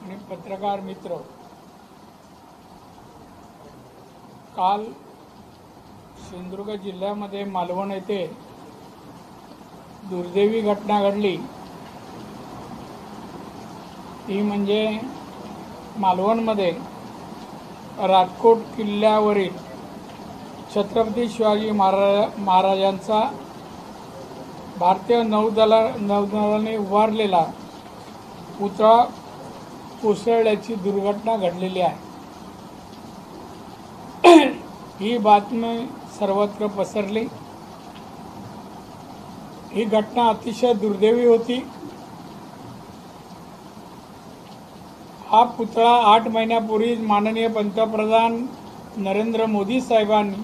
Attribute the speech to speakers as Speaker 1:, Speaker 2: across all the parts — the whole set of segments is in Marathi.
Speaker 1: आणि पत्रकार मित्र, काल सिंधुदुर्ग जिल्ह्यामध्ये मालवण येथे दुर्दैवी घटना घडली। ती म्हणजे मालवणमध्ये राजकोट किल्ल्यावरील छत्रपती शिवाजी महाराजांचा भारतीय नौदलाने उभारलेला पुतळा कोसळल्याची दुर्घटना घडलेली आहे। ही बातमी सर्वत्र पसरली। ही घटना अतिशय दुर्दैवी होती। हा पुतळा 8 महिन्यापूर्वी माननीय पंतप्रधान नरेंद्र मोदी साहेबांनी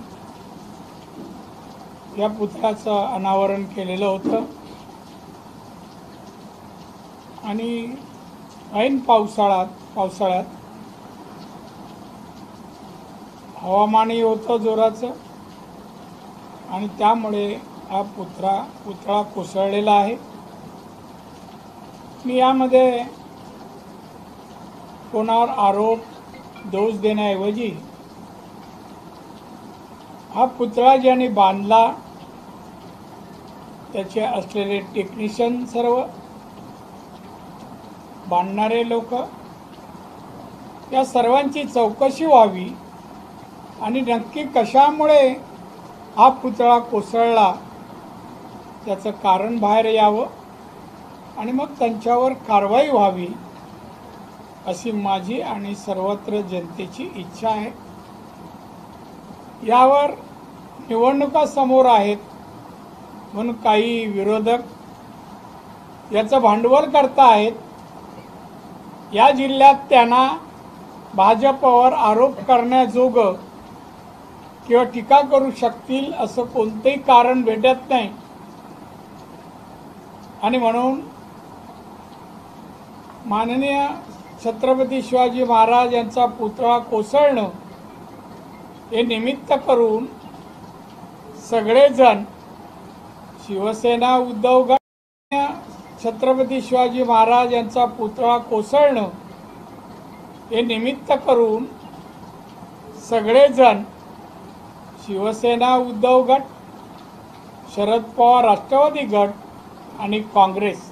Speaker 1: या पुतळ्याचं अनावरण केलेलं होतं आणि ऐन पावसाळ्यात हवामानही होतं जोराचं आणि त्यामुळे हा पुतळा कोसळलेला आहे। मी यामध्ये कोणावर आरोप दोष देण्याऐवजी हा पुतळा ज्यांनी बांधला त्याचे असलेले टेक्निशियन, सर्व बांधणारे लोक, या सर्वांची चौकशी व्हावी आणि नक्की कशामुळे हा पुतळा कोसळला त्याचं कारण बाहेर यावं आणि मग त्यांच्यावर कारवाई व्हावी अशी माझी आणि सर्वत्र जनतेची इच्छा आहे। यावर निवडणुका समोर आहेत म्हणून काही विरोधक याचं भांडवल करतायत। या जिल्ह्यात त्यांना भाजपवर आरोप करण्याजोगं किंवा टीका करू शकतील असं कोणतेही कारण भेटत नाही आणि म्हणून माननीय छत्रपती शिवाजी महाराज यांचा पुतळा कोसळणं हे निमित्त करून सगळेजण, शिवसेना, उद्धव गट, छत्रपती शिवाजी महाराज यांचा पुतळा कोसळणं हे निमित्त करून सगळेजण, शिवसेना, उद्धव गट, शरद पवार राष्ट्रवादी गट आणि काँग्रेस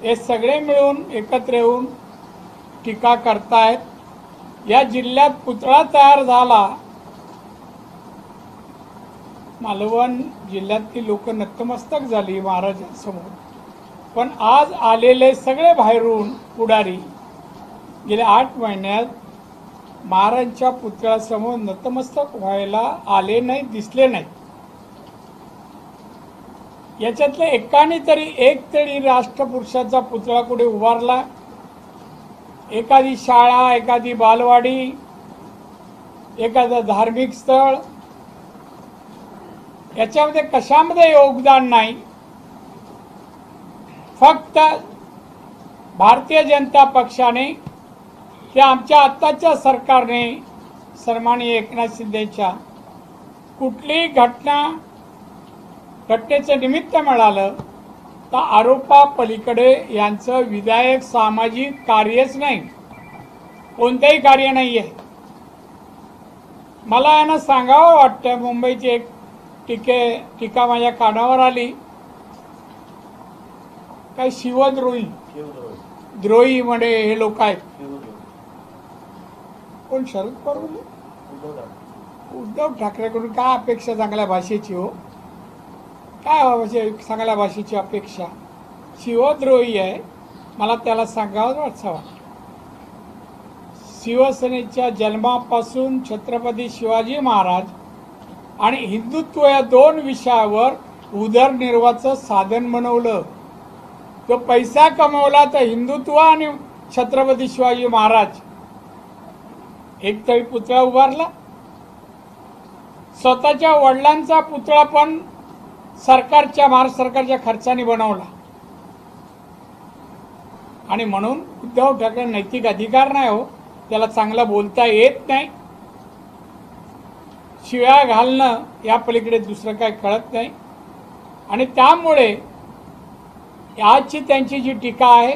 Speaker 1: हे सगळे मिळून एकत्र येऊन टीका करतायत। या जिल्ह्यात पुतळा तयार झाला, मालवण जिल्ह्यातली लोक नतमस्तक झाली महाराजांसमोर, पण आज आलेले सगळे बाहेरून पुढारी गेल्या 8 महिन्यात महाराजांच्या पुतळ्यासमोर नतमस्तक व्हायला आले नाही, दिसले नाही। याच्यातले एक तरी राष्ट्रपुरुषाचा पुतळा कुठे उभारला? एखादी शाळा, एखादी बालवाडी, एखादं धार्मिक स्थळ, याच्यामध्ये कशामध्ये योगदान नाही। फक्त भारतीय जनता पक्षाने किंवा आमच्या आत्ताच्या सरकारने सन्माननीय एकनाथ शिंदेच्या कुठलीही घटनेचं निमित्त मिळालं तर आरोपापलीकडे यांचं विधायक सामाजिक कार्यच नाही, कोणतेही कार्य नाही आहे। मला यांना सांगावं वाटतं, मुंबईची एक टीका माझ्या कानावर आली, काही शिवद्रोही म्हणे हे लोक आहेत। कोण? शरद पवार, उद्धव ठाकरेकडून काय अपेक्षा चांगल्या भाषेची? हो, काय चांगल्या भाषेची अपेक्षा? शिवद्रोही आहे, मला त्याला सांगावं वाटतं। शिवसेनेच्या जन्मापासून छत्रपती शिवाजी महाराज आणि हिंदुत्व या 2 विषयावर उदरनिर्वाहाचं साधन बनवलं। तो पैसा कमवला तर हिंदुत्व आणि छत्रपती शिवाजी महाराज एक तरी पुतळा उभारला। स्वतःच्या वडिलांचा पुतळा पण महाराष्ट्र सरकारच्या खर्चाने बनवला आणि म्हणून उद्धव ठाकरे नैतिक अधिकार नाही हो, त्याला चांगलं बोलता येत नाही, शिव्या घालणं या पलीकडे दुसरं काय कळत नाही आणि त्यामुळे आजची त्यांची जी टीका आहे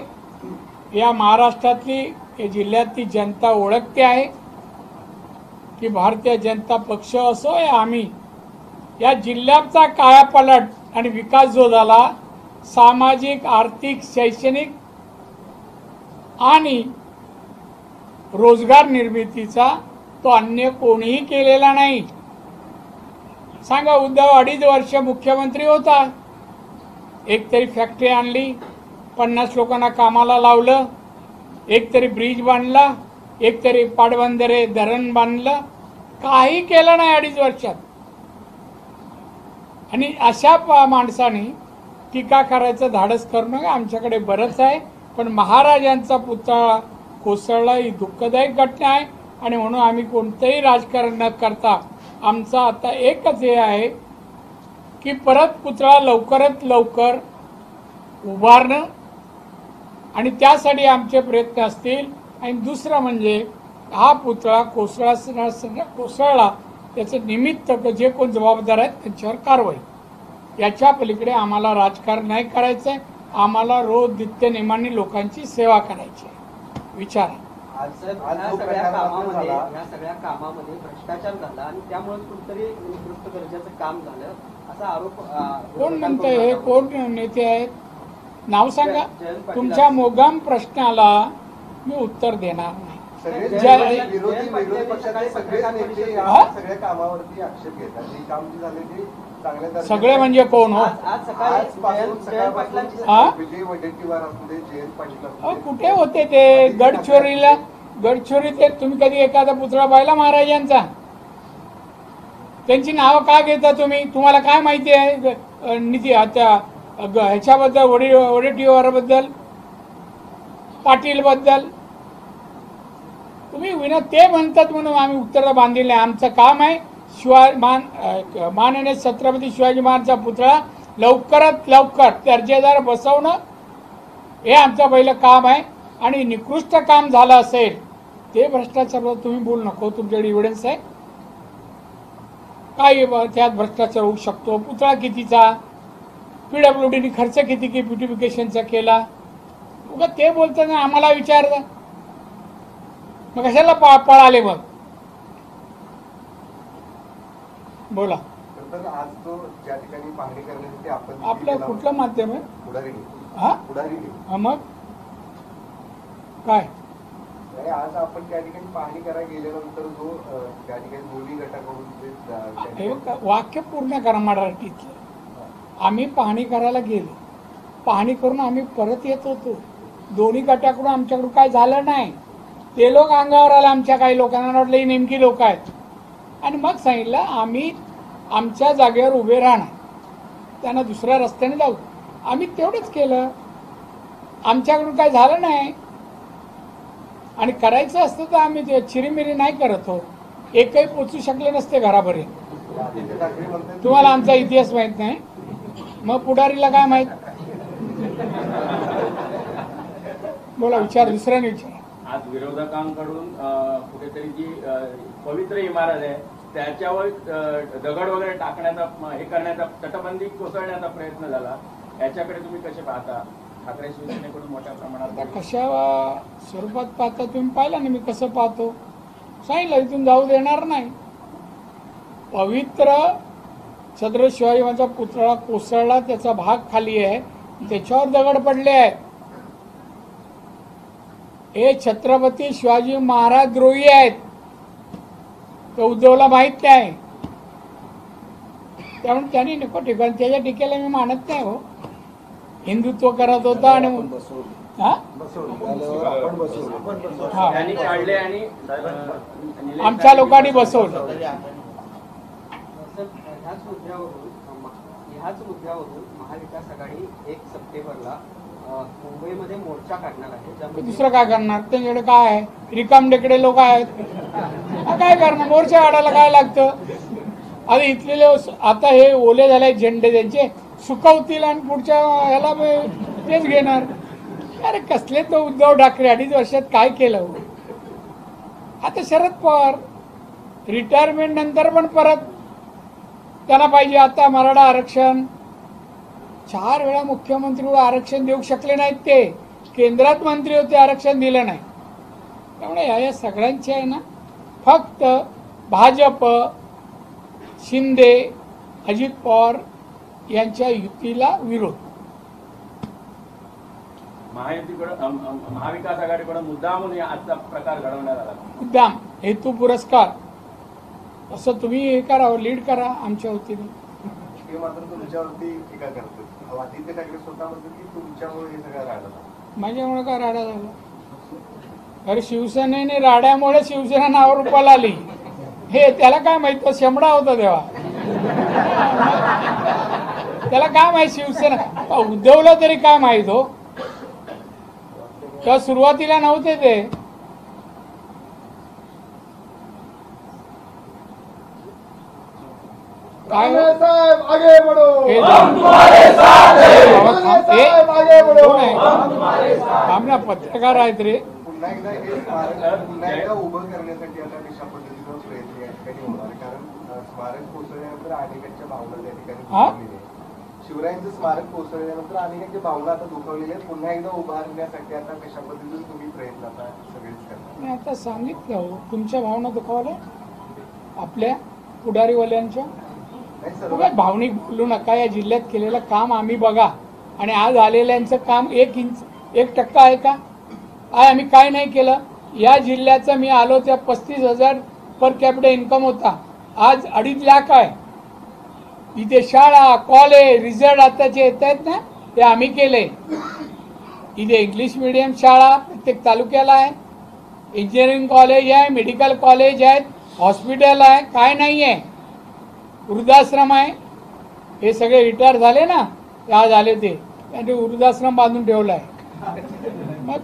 Speaker 1: या महाराष्ट्रातली या जिल्ह्यातली जनता ओळखते आहे की भारतीय जनता पक्ष असो या आम्ही या जिल्ह्याचा कायापालट आणि विकास जो झाला सामाजिक आर्थिक शैक्षणिक आणि रोजगार निर्मितीचा तो अन्य कोणीही केलेला नाही. सांगा, उद्धव 2.5 वर्ष मुख्यमंत्री होता, एक तरी फॅक्टरी आणली, 50 लोकांना कामाला लावलं, एक तरी ब्रिज बांधला, एक तरी पाटबंधारे धरण बांधलं, काही केलं नाही 2.5 वर्षात. आणि अशा माणसाने टीका करायचं धाडस करणं आमच्याकडे बरंच आहे. पण महाराजांचा पुतळा कोसळला ही दुःखदायक घटना आहे आणि म्हणून आम्ही कोणतंही राजकारण न करता आमचा आता एकच हे आहे की परत पुतळा लवकरात लवकर उभारणं आणि त्यासाठी आमचे प्रयत्न असतील. आणि दुसरं म्हणजे हा पुतळा कोसळला त्याचं निमित्त जे कोण जबाबदार आहेत त्यांच्यावर कारवाई. याच्या पलीकडे आम्हाला राजकारण नाही करायचं आहे. आम्हाला रोज नित्यनेमाने लोकांची सेवा करायची आहे. विचार
Speaker 2: या सगळ्या कामामध्ये भ्रष्टाचार झाला आणि त्यामुळे कुठतरी निकृष्ट दर्जाचं काम झालं असा आरोप
Speaker 1: कोण म्हणतंय? हे कोण नेते आहेत? नाव सांगा. तुमच्या मोगाम प्रश्नाला मी उत्तर देणार नाही.
Speaker 3: विरोधी पक्षाचे सगळ्या कामावरती आक्षेप घेतात.
Speaker 1: सगळे म्हणजे कोण हो? कुठे होते ते? गडचिरोली ते तुम्ही कधी एखादा पुतळा पाहिला महाराजांचा? त्यांची नावं का घेता तुम्ही? तुम्हाला काय माहिती आहे नीती ह्याच्याबद्दल, वडेट्टीवाराबद्दल, पाटील बद्दल? तुम्ही ते म्हणतात म्हणून आम्ही उत्तर बांधलेलं आहे. आमचं काम आहे माननीय छत्रपती शिवाजी महाराजांचा पुतळा लवकरात लवकर दर्जेदार बसवणं हे आमचं पहिलं काम आहे. आणि निकृष्ट काम झालं असेल ते भ्रष्टाचारावर तुम्ही बोलू नको. तुमच्याकडे एव्हिडन्स आहे काय त्यात भ्रष्टाचार होऊ शकतो? पुतळा कितीचा, PWDने खर्च किती ब्युटिफिकेशनचा केला? उगा ते बोलताना आम्हाला विचारलं मग कशाला पळाले? मग बोला.
Speaker 3: आज तो ज्या ठिकाणी पाहणी करण्यासाठी आपण
Speaker 1: आपलं कुठलं माध्यम आहे?
Speaker 3: पुढारी.
Speaker 1: मग काय
Speaker 3: आज आपण त्या ठिकाणी पाहणी करायला गेल्यानंतर जो त्या ठिकाणी दोन्ही गटाकडून
Speaker 1: वाक्य पूर्ण करा मराठीतलं. आम्ही पाहणी करायला गेलो, पाहणी करून आम्ही परत येत होतो. दोन्ही गटाकडून आमच्याकडून काय झालं नाही. ते लोक अंगावर आले आमच्या काही लोकांना वाटलं ही नेमकी लोक आहेत. आणि मग सांगितलं आम्ही आमच्या जागेवर उभे राहणार, त्यांना दुसऱ्या रस्त्याने जाऊ. आम्ही तेवढंच केलं. आमच्याकडून काय झालं नाही. आणि करायचं असतं तर आम्ही ते चिरीमिरी नाही करत हो. एकही पोचू शकले नसते घरापर्यंत. तुम्हाला आमचा इतिहास माहित नाही, मग पुढारीला काय माहित? बोला, विचार. दुसऱ्याने विचार.
Speaker 4: आज विरोधकांकडून कुठेतरी जी पवित्र इमारत आहे त्याच्यावर दगड वगैरे टाकण्याचा, हे करण्याचा, तटबंदी कोसळण्याचा प्रयत्न झाला. याच्याकडे तुम्ही कसे पाहता? ठाकरे शिवसेनेकडून मोठ्या प्रमाणात
Speaker 1: कशा स्वरूपात पाहता तुम्ही? पाहिलं ना मी कसं पाहतो. सांगितलं इथून जाऊ देणार नाही. पवित्र छत्रपती शिवाजी महाराजांचा पुतळा कोसळला, त्याचा भाग खाली आहे, त्याच्यावर दगड पडले आहेत. हे छत्रपती शिवाजी महाराज द्रोही आहेत. तो उद्धवला माहित नाही, त्यामुळे त्यांनी नको ठिकाण. त्याच्या टीकेला मी मानत नाही हो. हिंदुत्व करत होता आणि आमच्या लोकांनी बसवलं.
Speaker 2: ह्याच मुद्द्यावरून महाविकास आघाडी 1 सप्टेंबरला मुंबईमध्ये मोर्चा काढणार आहे.
Speaker 1: दुसरं काय करणार? त्यांच्याकडे काय आहे? रिकामटेकडे लोक आहेत. काय करणार? मोर्चा काढायला काय लागतं? आता इथले आता हे ओले झाले झेंडे त्यांचे सुकवतील आणि पुढच्या ह्याला तेच घेणार. अरे कसले तो उद्धव ठाकरे 2.5 वर्षात काय केलं? आता शरद पवार रिटायरमेंट नंतर पण परत त्यांना पाहिजे आता मराठा आरक्षण. 4 वेळा मुख्यमंत्री आरक्षण देऊ शकले नाहीत ते. केंद्रात मंत्री होते आरक्षण दिलं नाही. त्यामुळे या सगळ्यांचे आहे ना फक्त भाजप, शिंदे, अजित पवार यांच्या युतीला विरोध.
Speaker 4: महाविकास आघाडीकडे मुद्दा म्हणून आजचा प्रकार घडवण्यात आला.
Speaker 1: मुद्दाम हेतू पुरस्कार असं तुम्ही हे करा, लीड करा आमच्या वतीने.
Speaker 3: हे मात्र तुमच्यावरती टीका करतात. आदित्य ठाकरे स्वतः म्हणतात की तुमच्यामुळे हे सगळं राहिलं.
Speaker 1: माझ्यामुळे काय राडा झाला? अरे शिवसेनेने राड्यामुळे शिवसेना नावावर रुपाला आली. हे त्याला काय माहित, शेंबडा होता तेव्हा. त्याला काय माहित शिवसेना उद्धवला तरी काय माहित हो. तेव्हा सुरुवातीला नव्हते ते. काय हो?
Speaker 3: आगे बढ़ो.
Speaker 1: हे कोण आहे? आमना पत्रकार आहेत रे.
Speaker 3: पुन्हा एकदा हे स्मारक पुन्हा एकदा उभं करण्यासाठी आता कशा पद्धतीनं प्रयत्न या ठिकाणी होणार आहे? कारण स्मारक कोसळल्यानंतर अनेकांच्या भावना त्या ठिकाणी
Speaker 1: हा?
Speaker 3: दुखावलेल्या आहेत. शिवरायांचं स्मारक कोसळल्यानंतर अनेकांच्या भावना आता दुखावलेल्या आहेत. पुन्हा एकदा उभारण्यासाठी आता कशा पद्धतीने तुम्ही प्रयत्न आता सगळेच करणार?
Speaker 1: मी आता सांगितलं हो, तुमच्या भावना दुखावल्या आपल्या पुढारीवाल्यांच्या.
Speaker 3: नाही सर्व
Speaker 1: उगाच भावनिक बोलू नका. या जिल्ह्यात केलेलं काम आम्ही बघा आणि आज आलेल्यांचं काम 1% आहे का? आज आम्ही काय नाही केलं. या जिल्ह्याचं मी आलो त्या 35,000 पर कॅपिटल इन्कम होता, आज 2.5 लाख आहे. इथे शाळा, कॉलेज, रिझल्ट आताचे येत आहेत ना, ते आम्ही केले. इथे इंग्लिश मीडियम शाळा प्रत्येक तालुक्याला आहे, इंजिनिअरिंग कॉलेज आहे, मेडिकल कॉलेज आहेत, हॉस्पिटल आहे, काय नाही आहे, वृद्धाश्रम आहे. हे सगळे रिटायर झाले ना, ते आज आले ते त्यांनी वृद्धाश्रम बांधून ठेवला आहे. मग